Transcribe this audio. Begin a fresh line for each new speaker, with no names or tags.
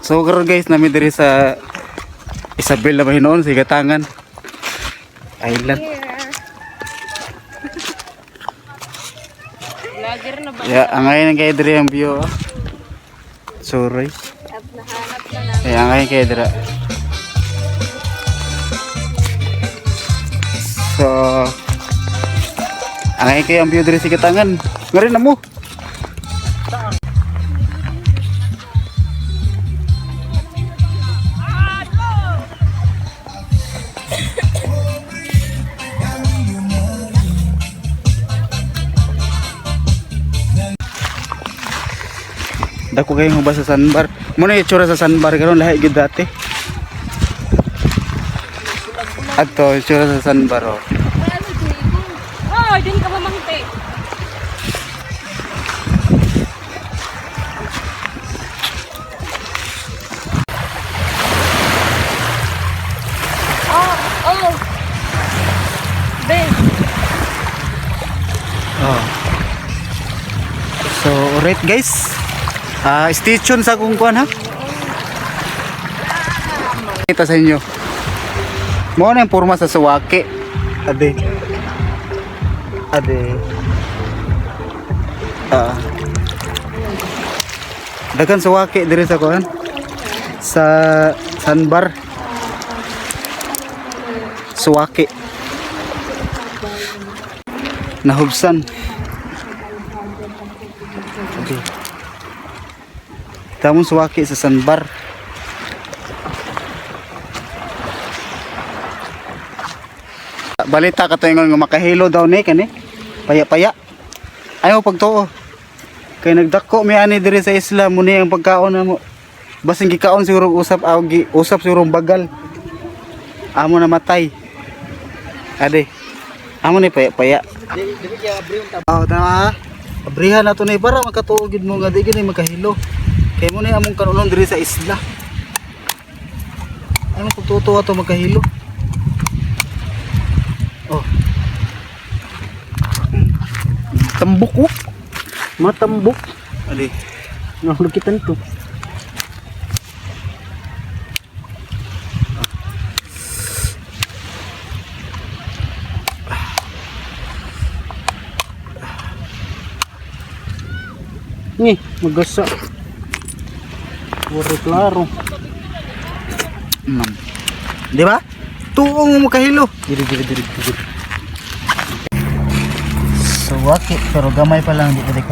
So karon guys, nami diri sa Isabela Bahinon sa Gatangan Island.
Vlogger na ba?
Ya, angayon kay diri ang view. Sorry. Ya, angayon kay dira. So angayon kay ang view diri sa Gatangan. Ngari na mo. Dako kayo mo ba sa sandbar? Muna yung itsura sa sandbar karon lahi gid dati. Ato itsura sa sandbar oh.
Oh, din ka mamangti. Oh. Ben.
Oh. So alright guys. Stay tuned sa kung kuan ha. Kita sa inyo. Mo na yung porma sa suwaki. Ade. Dagan suwaki diri sa kuan. Sa sandbar. Suwaki. Nahubsan. Okay. Tamon suwaki sa sandbar. Balita ka ingon nga makahilo daw ni kani. Paya-paya. Ayaw pagtuo. Kay nagdako mi ani diri sa isla muni ang pagkaon namo. Basing gikaon siguro usap usap siguro bagal. Amo na matay. Ade. Amo ni paya-paya. Dili kaya abrihan ta. Oh, tama. Abrihan na to ni para makatuo gid mo nga di gini makahilo. Kaya mo na among kanulong diri sa isla. Ano pagtutuwa to magkahilo? Oh. Tambok oh. Matambok. Ali. Nalukitan to. Ni, magasa. Wari klaro. Di ba? Tuong mo kahilo. Diri. So wakit pero gamay pa lang di ko.